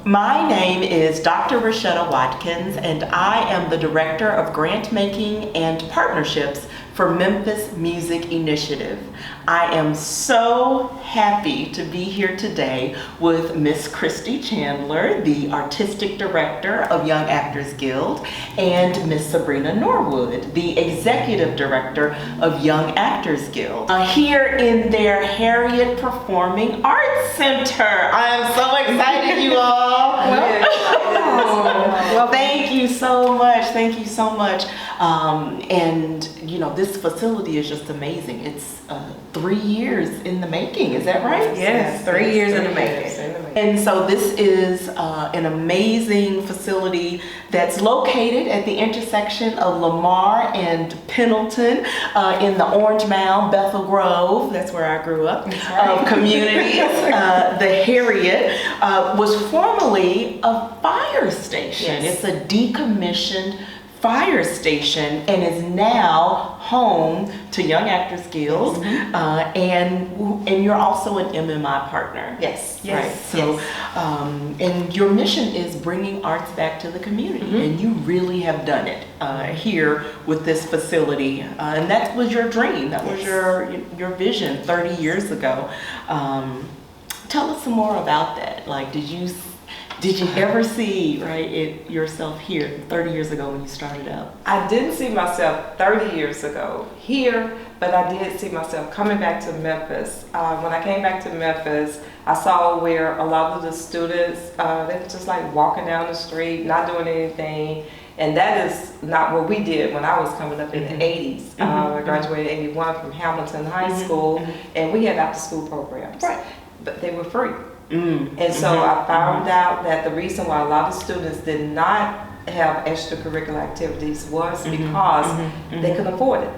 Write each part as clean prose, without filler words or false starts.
My name is Dr. Rychetta Watkins, and I am the Director of Grantmaking and Partnerships for Memphis Music Initiative. I am so happy to be here today with Miss Chrysti Chandler, the Artistic Director of Young Actors Guild, and Miss Sabrina Norwood, the Executive Director of Young Actors Guild, here in their Harriet Performing Arts Center. I am so excited, you all. Well, thank you so much. Thank you so much. And you know, this facility is just amazing. It's 3 years in the making. Is that right? Yes, 3 years in the making. And so this is an amazing facility that's located at the intersection of Lamar and Pendleton in the Orange Mound, Bethel Grove. That's where I grew up. Of communities. The Harriet was formerly a fire station. Yes. It's a decommissioned fire station and is now home to Young Actors Guild, and you're also an MMI partner. Yes. Right. So, and your mission is bringing arts back to the community, and you really have done it here with this facility, and that was your dream. That was your vision 30 years ago. Tell us some more about that. Like, did you ever see yourself here 30 years ago when you started out? I didn't see myself 30 years ago here, but I did see myself coming back to Memphis. When I came back to Memphis, I saw where a lot of the students, they were just like walking down the street, not doing anything. And that is not what we did when I was coming up in the 80s. I graduated in 81 from Hamilton High School, and we had after school programs, but they were free. And so I found out that the reason why a lot of students did not have extracurricular activities was because they couldn't afford it.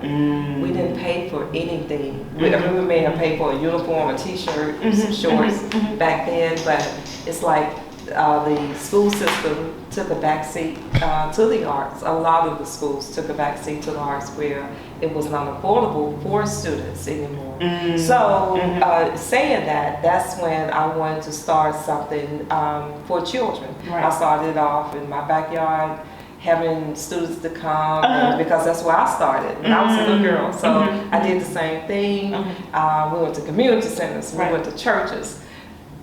We didn't pay for anything. We may have paid for a uniform, a t-shirt, some shorts back then, but it's like the school system took a backseat to the arts. A lot of the schools took a backseat to the arts where it was not affordable for students anymore. So saying that, that's when I wanted to start something for children. I started off in my backyard, having students to come, and because that's where I started when I was a little girl. So I did the same thing. We went to community centers, we went to churches.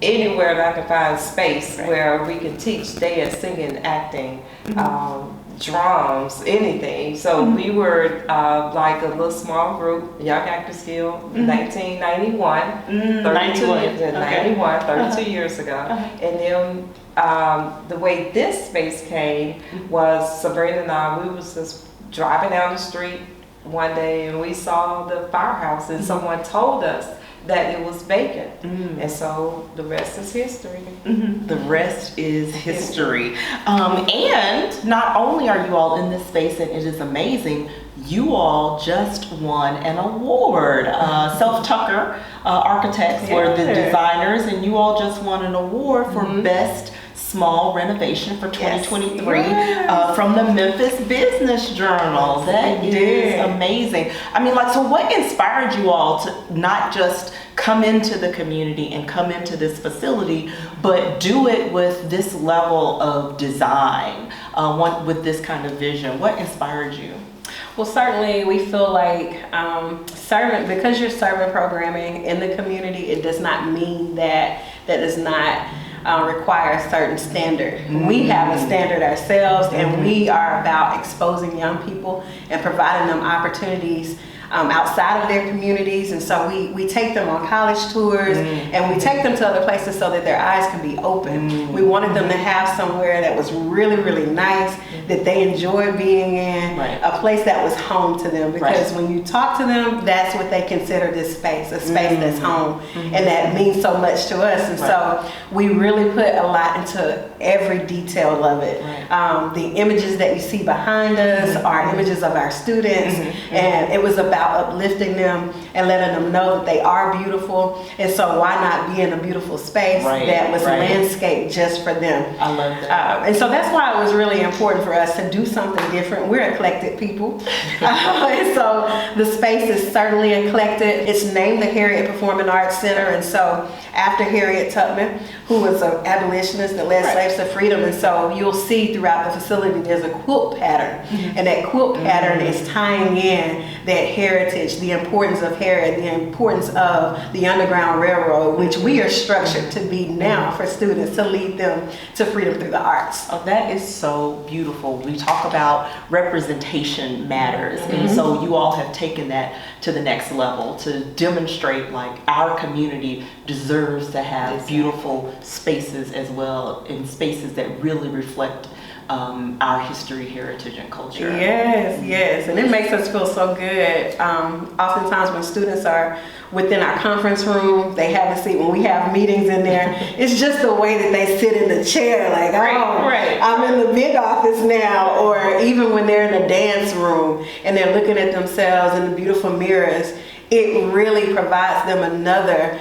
Anywhere that I can find space where we can teach dance, singing, acting, drums, anything. So we were like a little small group, Young Actors Guild, 1991, 32 years ago. And then the way this space came was Sabrina and I, we was just driving down the street one day and we saw the firehouse and someone told us that it was vacant. And so the rest is history. The rest is history. And not only are you all in this space and it is amazing, you all just won an award. Self Tucker Architects were the designers, and you all just won an award for Best Small Renovation for 2023 from the Memphis Business Journal. That is amazing. I mean, like, so what inspired you all to not just come into the community and come into this facility, but do it with this level of design, with this kind of vision? What inspired you? Well, certainly we feel like because you're serving programming in the community, it does not mean that does not require a certain standard. We have a standard ourselves, and we are about exposing young people and providing them opportunities outside of their communities. And so we take them on college tours and we take them to other places so that their eyes can be open. We wanted them to have somewhere that was really, really nice, that they enjoyed being in, a place that was home to them. Because when you talk to them, that's what they consider this space, a space that's home. And that means so much to us. And so we really put a lot into every detail of it. The images that you see behind us are images of our students, and it was about uplifting them and letting them know that they are beautiful. And so why not be in a beautiful space that was landscaped just for them? I love that. And so that's why it was really important for us to do something different. We're eclectic people. And so the space is certainly eclectic. It's named the Harriet Performing Arts Center. And so after Harriet Tubman, who was an abolitionist that led slaves to freedom. And so you'll see throughout the facility there's a quilt pattern. And that quilt pattern is tying in that heritage, the importance of Harriet, the importance of the Underground Railroad, which we are structured to be now for students to lead them to freedom through the arts. Oh, that is so beautiful. We talk about representation matters. And so you all have taken that to the next level to demonstrate like our community deserves to have beautiful spaces as well, and spaces that really reflect our history, heritage, and culture. Yes, and it makes us feel so good. Oftentimes when students are within our conference room, they have a seat. When we have meetings in there, it's just the way that they sit in the chair, like, I'm in the big office now. Or even when they're in the dance room and they're looking at themselves in the beautiful mirrors, it really provides them another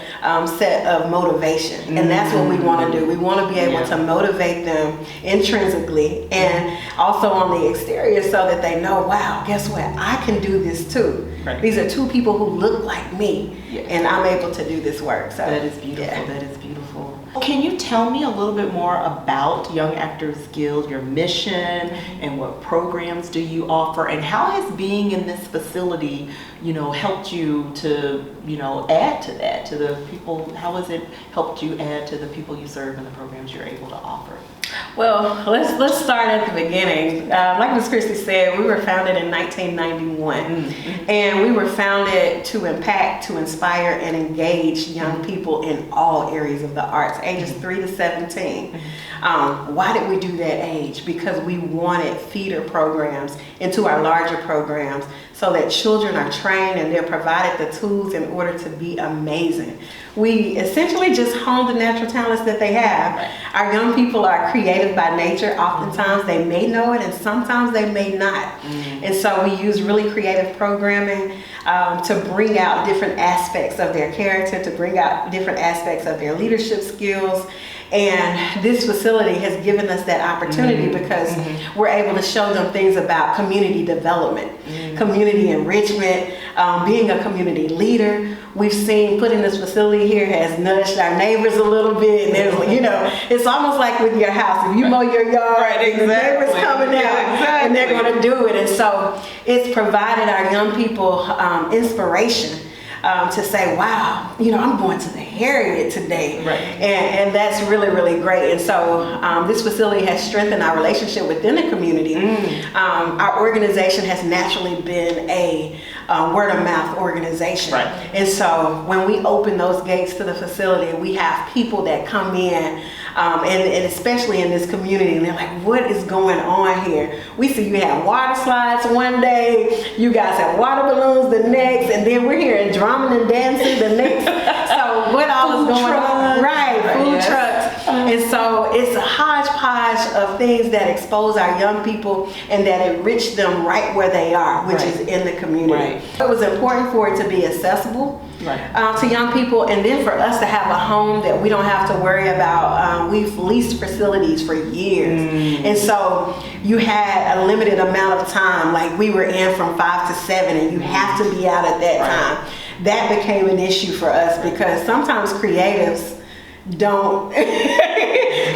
set of motivation. And that's what we want to do. We want to be able to motivate them intrinsically and also on the exterior so that they know, wow, guess what? I can do this too. These are two people who look like me and I'm able to do this work. So that is beautiful. That is beautiful. Can you tell me a little bit more about Young Actors Guild, your mission, and what programs do you offer, and how has being in this facility, helped you to, add to that, to the people? How has it helped you add to the people you serve and the programs you're able to offer? Well, let's start at the beginning. Like Ms. Chrysti said, we were founded in 1991, and we were founded to impact, to inspire, and engage young people in all areas of the arts, ages 3 to 17. Why did we do that age? Because we wanted feeder programs into our larger programs so that children are trained and they're provided the tools in order to be amazing. We essentially just hone the natural talents that they have. Our young people are creative by nature. Oftentimes they may know it and sometimes they may not. And so we use really creative programming to bring out different aspects of their character, to bring out different aspects of their leadership skills. And this facility has given us that opportunity because we're able to show them things about community development, community enrichment, being a community leader. We've seen putting this facility here has nudged our neighbors a little bit. And there's, it's almost like with your house. If you mow your yard, the neighbors coming out and they're going to do it. And so it's provided our young people inspiration. To say, wow, I'm going to the Harriet today. And that's really, really great. And so this facility has strengthened our relationship within the community. Our organization has naturally been a word of mouth organization. And so when we open those gates to the facility, we have people that come in and especially in this community, and they're like, what is going on here? We see you have water slides one day, you guys have water balloons the next, and then we're here in drumming and dancing the next. So what all is going on? Food trucks. And so it's a hodgepodge of things that expose our young people and that enrich them right where they are, which is in the community. It was important for it to be accessible to young people, and then for us to have a home that we don't have to worry about. We've leased facilities for years, and so you had a limited amount of time, like we were in from 5 to 7 and you have to be out at that time. That became an issue for us because sometimes creatives don't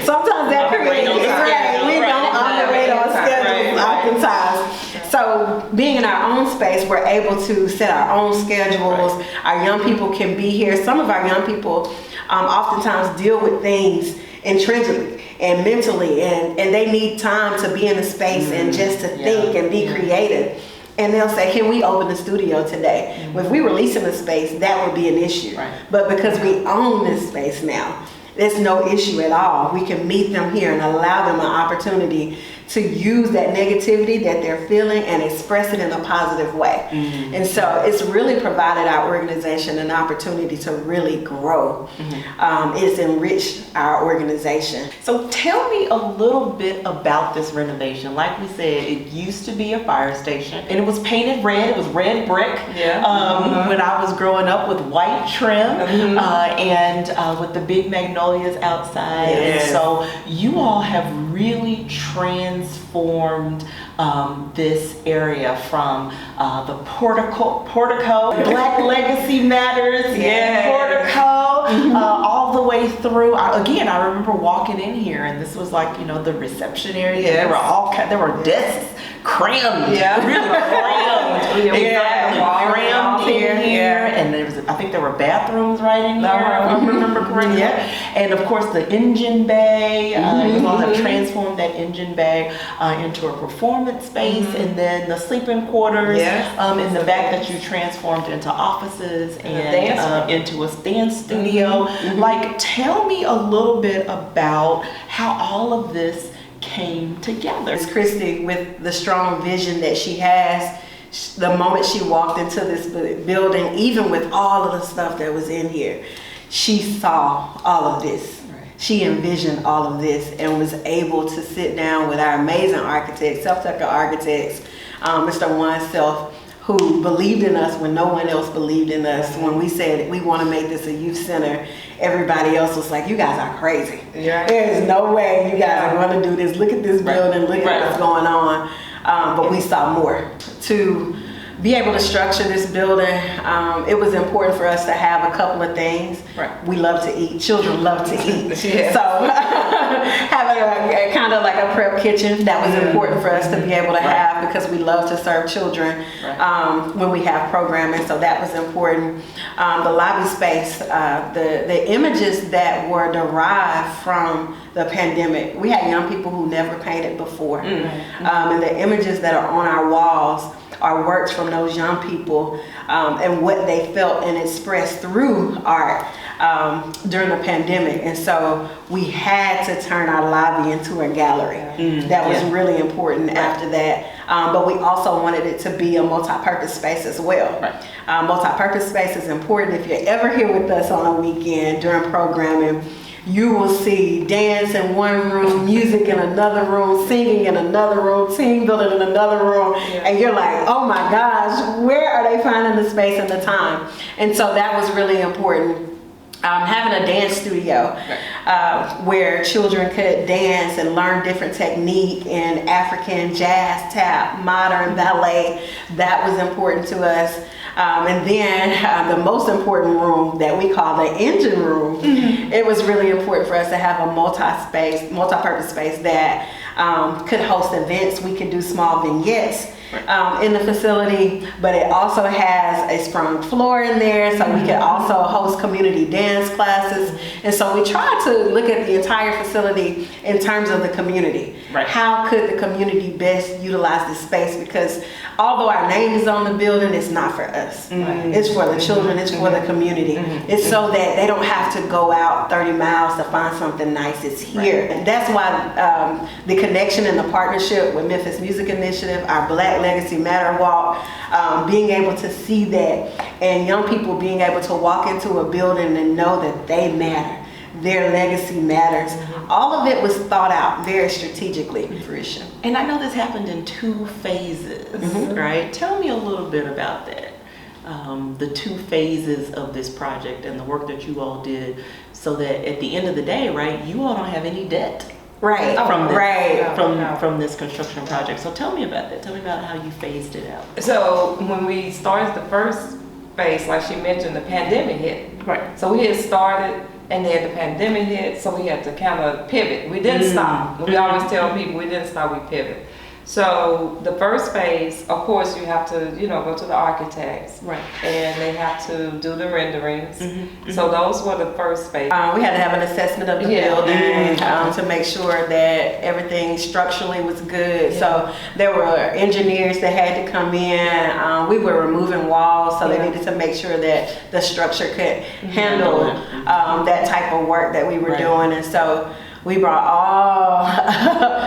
sometimes that creative we don't operate on schedules oftentimes. So being in our own space, we're able to set our own schedules. Our young people can be here. Some of our young people oftentimes deal with things intrinsically and mentally, and they need time to be in a space and just to think and be creative. And they'll say, can we open the studio today? Well, if we were leasing the space, that would be an issue. But because we own this space now, there's no issue at all. We can meet them here and allow them an opportunity to use that negativity that they're feeling and express it in a positive way. And so it's really provided our organization an opportunity to really grow. It's enriched our organization. So tell me a little bit about this renovation. Like we said, it used to be a fire station and it was painted red. It was red brick. When I was growing up, with white trim and with the big magnolias outside. And so you all have really transformed this area from the portico, Black Legacy Matters, portico, all the way through. I remember walking in here, and this was like, the reception area. There were desks crammed, really crammed. Crammed in here, and I think there were bathrooms right in here, if I remember correctly. And of course the engine bay, you all have transformed that engine bay into a performance space, and then the sleeping quarters in the back that you transformed into offices and into a dance studio. Like, tell me a little bit about how all of this came together. It's Chrysti, with the strong vision that she has, the moment she walked into this building, even with all of the stuff that was in here, she saw all of this. She envisioned all of this and was able to sit down with our amazing architects, Self-Tucker architects, Mr. Oneself, who believed in us when no one else believed in us. When we said we want to make this a youth center, everybody else was like, you guys are crazy. There is no way you guys are going to do this. Look at this building, look at what's going on. But we saw more. To be able to structure this building, it was important for us to have a couple of things. We love to eat. Children love to eat. So having a kind of like a prep kitchen, that was important for us to be able to have, because we love to serve children when we have programming. So that was important. The lobby space, the images that were derived from the pandemic. We had young people who never painted before. And the images that are on our walls are works from those young people and what they felt and expressed through art during the pandemic. And so we had to turn our lobby into a gallery. That was really important after that. But we also wanted it to be a multi-purpose space as well. Multi-purpose space is important. If you're ever here with us on a weekend during programming, you will see dance in one room, music in another room, singing in another room, team building in another room, and you're like, oh my gosh, where are they finding the space and the time? And so that was really important. Having a dance studio where children could dance and learn different technique in African, jazz, tap, modern, ballet, that was important to us. And then the most important room that we call the engine room, it was really important for us to have a multi-purpose space that could host events. We could do small vignettes in the facility, but it also has a sprung floor in there, so we could also host community dance classes. And so we tried to look at the entire facility in terms of the community. How could the community best utilize this space? Because although our name is on the building, it's not for us. It's for the children, it's for the community. It's so that they don't have to go out 30 miles to find something nice. It's here. And that's why the connection and the partnership with Memphis Music Initiative, our Black Legacy Matter Walk, being able to see that, and young people being able to walk into a building and know that they matter. Their legacy matters. All of it was thought out very strategically. Fruition. And I know this happened in 2 phases, right? Tell me a little bit about that. The 2 phases of this project and the work that you all did, so that at the end of the day, right, you all don't have any debt. From this construction project. So tell me about that. Tell me about how you phased it out. So when we started the first phase, like she mentioned, the pandemic hit. So we had started, and then the pandemic hit, so we had to kind of pivot. We didn't stop. We always tell people we didn't stop, we pivot. So the first phase, of course, you have to, go to the architects, and they have to do the renderings. So those were the first phase. We had to have an assessment of the building to make sure that everything structurally was good. So there were engineers that had to come in. We were removing walls, so they needed to make sure that the structure could handle that type of work that we were doing. And so we brought all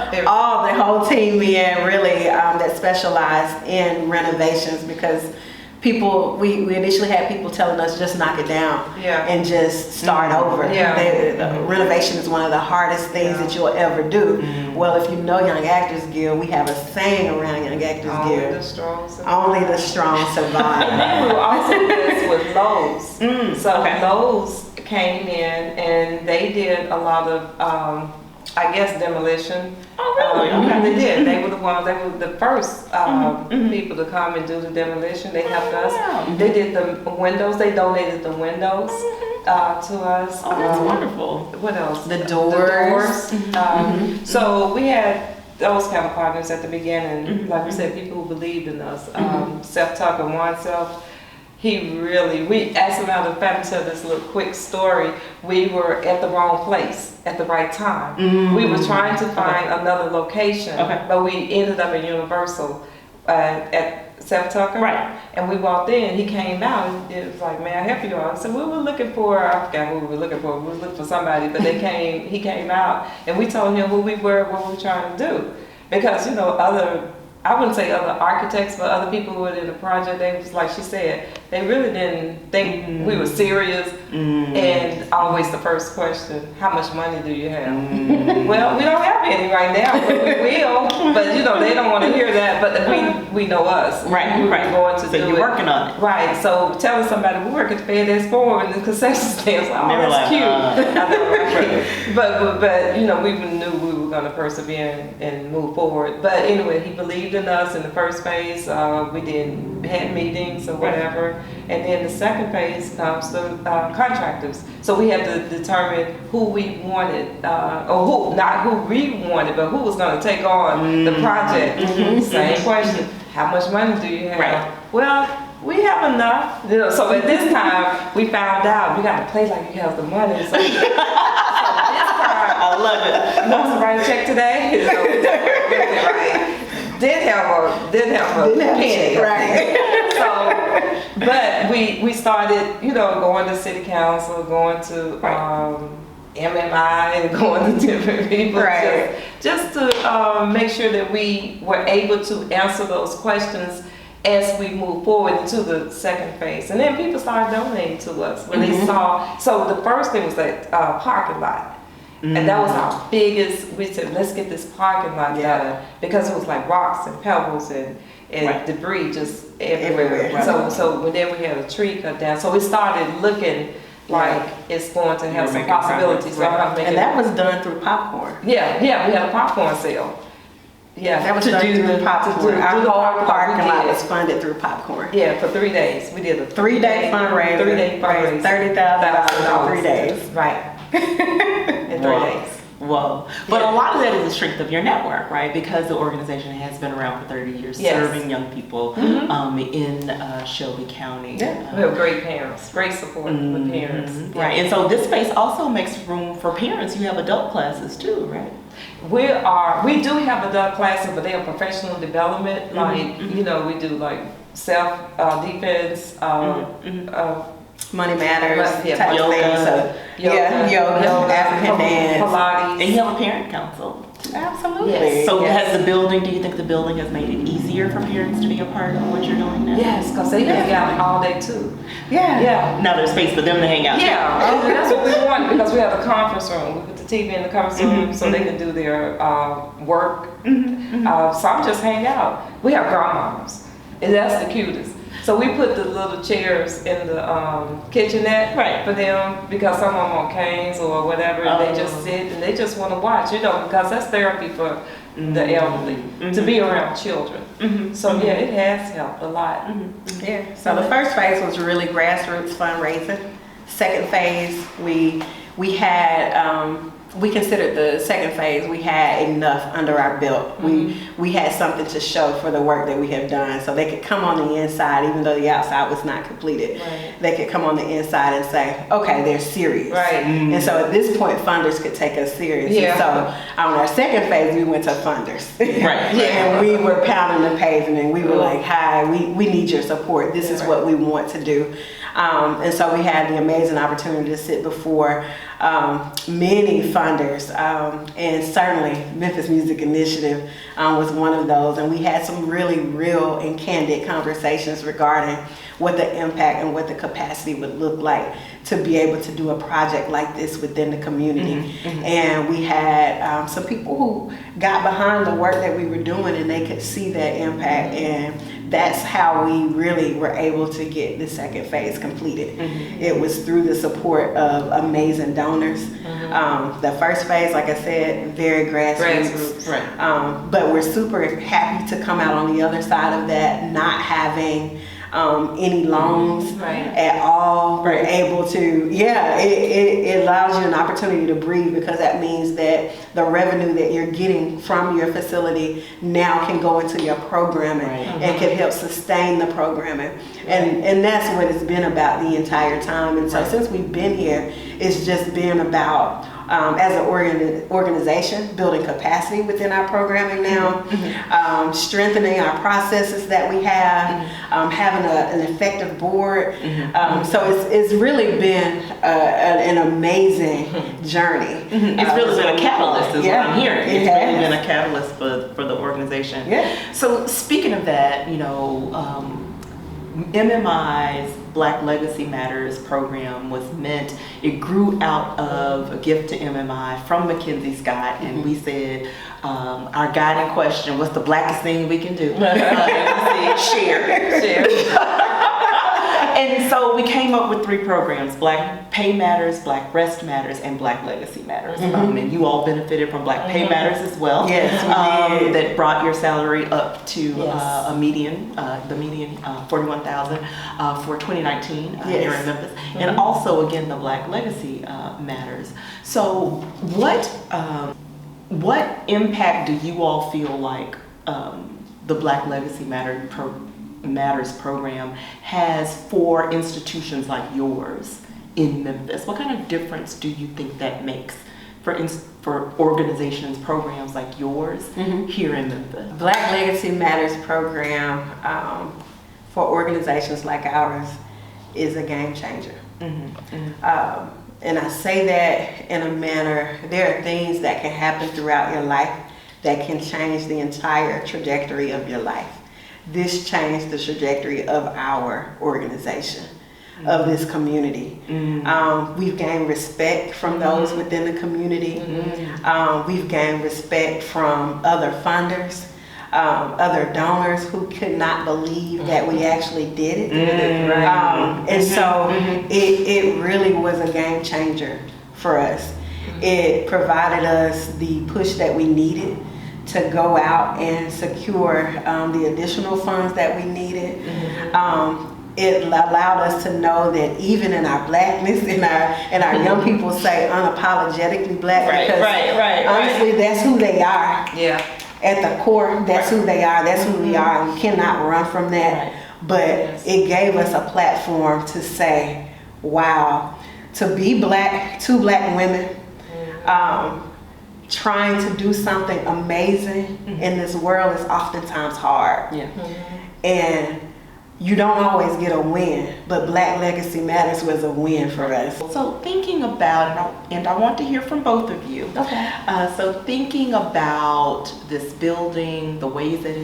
the whole team in, really, that specialized in renovations, because we initially had people telling us just knock it down and just start over. Renovation is one of the hardest things that you'll ever do. Well, if you know Young Actors Guild, we have a saying around Young Actors Guild. Only the strong survive. And then we were also blessed with Lowe's. Lowe's came in and they did a lot of I guess demolition. Oh, really? They did. They were the first people to come and do the demolition. They helped us. They did the windows. They donated the windows to us. Oh, that's wonderful. What else? The doors. So we had those kind of partners at the beginning. Like we said, people who believed in us. Seth Tucker, oneself. We asked him out of the family to tell this little quick story. We were at the wrong place at the right time. We were trying to find another location, but we ended up in Universal at Seth Tucker. Right. And we walked in, he came out, and it was like, may I help you all? I said, we were looking for, I forgot who we were looking for. We were looking for somebody, but he came out, and we told him who we were, what we were trying to do. Because, I wouldn't say other architects, but other people who were in the project, they was like she said, they really didn't think we were serious. And always the first question, how much money do you have? Well, we don't have any right now, but we will. But they don't want to hear that, but we know us. Right. We're going to so do you're it. working on it. Right, so telling somebody we work at the FedEx Forum and the concession stands, like, oh, that's cute. I know, right? But we knew we were going to persevere and move forward. But anyway, he believed in us in the first phase. We had meetings or whatever, and then the second phase comes to contractors. So we had to determine who we wanted, or not who we wanted, but who was going to take on the project. Same question: how much money do you have? Right. Well, we have enough. So at this time, we found out we got to play like you have the money. So this time, I love it. you want to write a check today? Didn't have a penny. Right. So, but we started, going to city council, going to MMI, and going to different people, just to make sure that we were able to answer those questions as we move forward into the second phase. And then people started donating to us when they saw. So the first thing was that parking lot. And that was our biggest, we said, let's get this parking lot done, because it was like rocks and pebbles and debris just everywhere. So then we had a tree cut down. So we started looking like it's going to have some possibilities. And that was done through popcorn. Yeah, we had a popcorn sale. Yeah, that was done through popcorn. Our whole parking lot was funded through popcorn. Yeah, for 3 days. We did a 3-day fundraiser. 3-day fundraiser. $30,000 in 3 days. Right. In 3 days. Whoa. But a lot of that is the strength of your network, right? Because the organization has been around for 30 years, serving young people in Shelby County. Yeah. We have great parents, great support with parents. Right. And so this space also makes room for parents. You have adult classes too, right? We do have adult classes, but they are professional development. Like, we do like self-defense, money matters, yoga, yoga, African dance, Pilates. And you have a parent council. Absolutely. Yes. So has the building, do you think the building has made it easier for parents to be a part of what you're doing now? Yes, because they hang out all day too. Yeah. Now there's space for them to hang out. Yeah, that's what we want, because we have a conference room. We put the TV in the conference room so they can do their work. Some just hang out. We have grandmoms, and that's the cutest. So we put the little chairs in the kitchenette for them, because some of them are canes or whatever, and they just sit and they just want to watch, because that's therapy for the elderly, to be around children. So it has helped a lot. Yeah. So the first phase was really grassroots fundraising. Second phase, we had we considered the second phase, we had enough under our belt. We had something to show for the work that we have done, so they could come on the inside, even though the outside was not completed. They could come on the inside and say, okay, they're serious. And so at this point, funders could take us serious. So on our second phase, we went to funders. And we were pounding the pavement, and we were like, hi, we need your support. This is what we want to do. And so we had the amazing opportunity to sit before many funders, and certainly Memphis Music Initiative was one of those. And we had some really real and candid conversations regarding what the impact and what the capacity would look like to be able to do a project like this within the community. And we had some people who got behind the work that we were doing, and they could see that impact. And that's how we really were able to get the second phase completed. It was through the support of amazing donors. The first phase, like I said, very grassroots. Right. But we're super happy to come out on the other side of that, not having any loans at all. We're able to, it allows you an opportunity to breathe, because that means that the revenue that you're getting from your facility now can go into your programming and can help sustain the programming. And that's what it's been about the entire time. And so since we've been here, it's just been about as an organization, building capacity within our programming now, strengthening our processes that we have, having an effective board. So it's really been an amazing journey. It's really been a catalyst, is what I'm hearing. It's has. really been a catalyst for the organization. Yeah. So speaking of that, MMI's Black Legacy Matters program was meant, it grew out of a gift to MMI from Mackenzie Scott, and we said, our guiding question, what's the blackest thing we can do? Share. And so we came up with 3 programs: Black Pay Matters, Black Rest Matters, and Black Legacy Matters. And you all benefited from Black Pay Matters as well. Yes, we did. That brought your salary up to the median $41,000 for 2019 here in Memphis. And also, again, the Black Legacy Matters. So what impact do you all feel like the Black Legacy Matters program has for institutions like yours in Memphis? What kind of difference do you think that makes for organizations, programs like yours here in Memphis? Black Legacy Matters program for organizations like ours is a game changer. And I say that in a manner, there are things that can happen throughout your life that can change the entire trajectory of your life. This changed the trajectory of our organization, of this community. We've gained respect from those within the community. We've gained respect from other funders, other donors who could not believe that we actually did it. And so it really was a game changer for us. It provided us the push that we needed to go out and secure the additional funds that we needed. It allowed us to know that even in our blackness, and our young people say unapologetically black, because honestly, that's who they are. At the core, that's who they are. That's who we are, and we cannot run from that. But it gave us a platform to say, wow, to be black, 2 black women, trying to do something amazing in this world is oftentimes hard. And you don't always get a win, but Black Legacy Matters was a win for us. So thinking about, and I want to hear from both of you. So thinking about this building, the ways that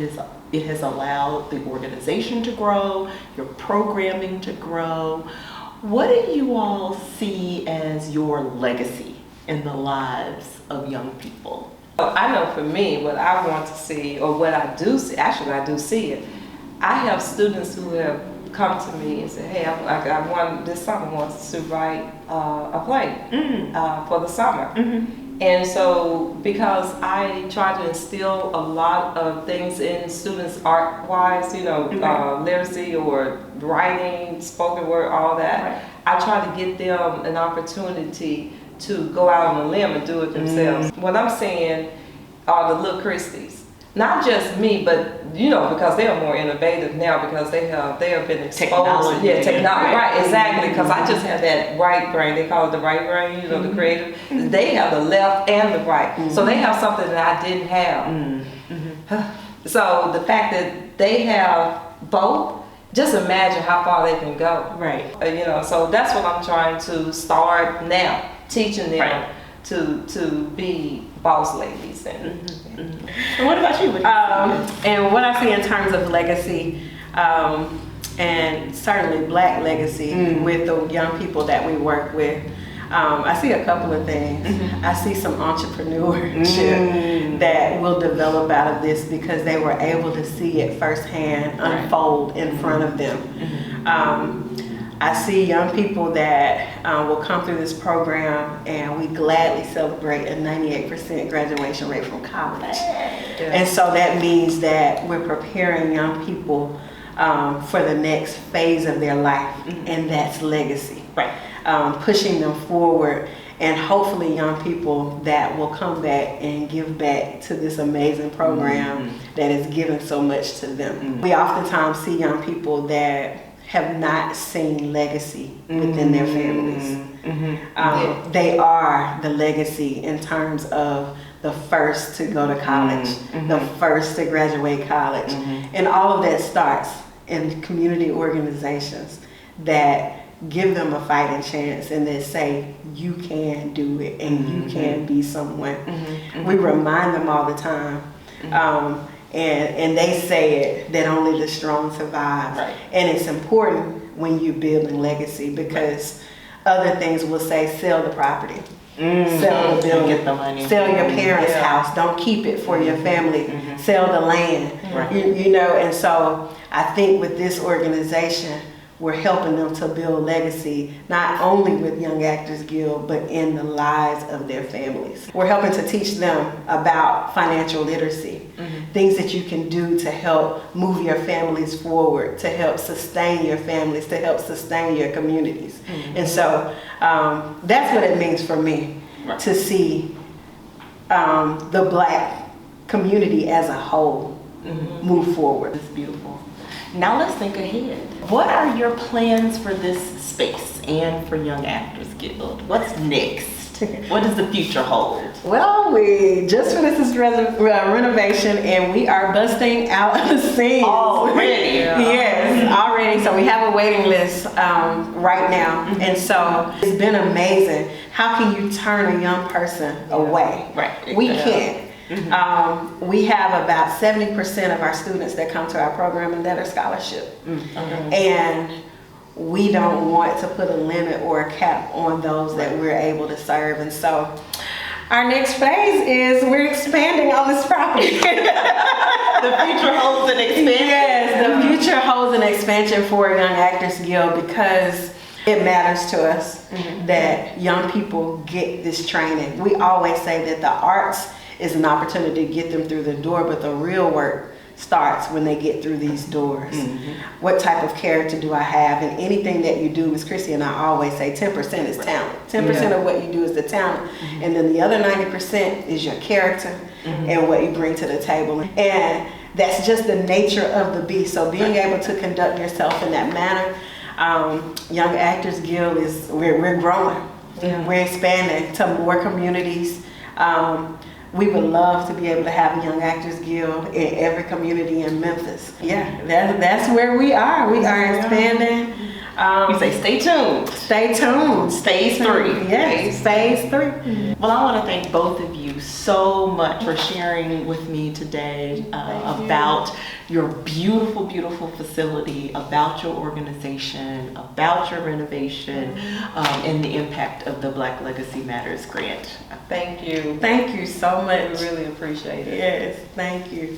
it has allowed the organization to grow, your programming to grow, what do you all see as your legacy in the lives of young people? I know for me, what I want to see, or what I do see, actually I do see it. I have students who have come to me and said, hey, I want this summer wants to write a play for the summer. And so because I try to instill a lot of things in students art-wise, literacy or writing, spoken word, all that, I try to get them an opportunity to go out on a limb and do it themselves. What I'm saying are the little Christies. Not just me, but because they are more innovative now, because they have been exposed. Technology, right, exactly. Because I just have that right brain. They call it the right brain, the creative. They have the left and the right, so they have something that I didn't have. So the fact that they have both just imagine how far they can go. Right. You know, so that's what I'm trying to start now, teaching them Right. to be boss ladies. And And what about you? What do you see? And what I see in terms of legacy, and certainly Black legacy with the young people that we work with, I see a couple of things. I see some entrepreneurship that will develop out of this because they were able to see it firsthand unfold in front of them. I see young people that will come through this program, and we gladly celebrate a 98% graduation rate from college. And so that means that we're preparing young people for the next phase of their life, and that's legacy. Right. Pushing them forward, and hopefully young people that will come back and give back to this amazing program that is giving so much to them. We oftentimes see young people that have not seen legacy within their families. They are the legacy in terms of the first to go to college, the first to graduate college. And all of that starts in community organizations that give them a fighting chance and that say, you can do it and you can be someone. We remind them all the time. And they say it, that only the strong survive. Right. And it's important when you're building legacy because other things will say, sell the property. Sell the building, get the money. Sell your parents' house. Don't keep it for your family. Sell the land. Right. You know, and so I think with this organization, we're helping them to build legacy, not only with Young Actors Guild, but in the lives of their families. We're helping to teach them about financial literacy, things that you can do to help move your families forward, to help sustain your families, to help sustain your communities. And so that's what it means for me to see the Black community as a whole move forward. It's beautiful. Now let's think ahead. What are your plans for this space and for Young Actors Guild? What's next? What does the future hold? Well, we just finished this renovation and we are busting out the seams. Already? Yes, already. So we have a waiting list right now. And so it's been amazing. How can you turn a young person away? Right. We can't. We have about 70% of our students that come to our program and that are scholarship. And we don't want to put a limit or a cap on those that we're able to serve. And so our next phase is we're expanding on this property. The future holds an expansion. Yes, the future holds an expansion for Young Actors Guild because it matters to us that young people get this training. We always say that the arts is an opportunity to get them through the door, but the real work starts when they get through these doors. What type of character do I have? And anything that you do, Ms. Chrysti and I always say 10% is talent. 10% of what you do is the talent. And then the other 90% is your character and what you bring to the table. And that's just the nature of the beast. So being able to conduct yourself in that manner, Young Actors Guild is, we're growing. We're expanding to more communities. We would love to be able to have a Young Actors Guild in every community in Memphis. Yeah, that's where we are. We are expanding. You say stay tuned. Stay tuned. Phase 3. Yes, phase 3. Well, I want to thank both of you so much for sharing with me today about your beautiful, beautiful facility, about your organization, about your renovation, and the impact of the Black Legacy Matters grant. thank you. Thank you so much. We really appreciate it. Yes, thank you.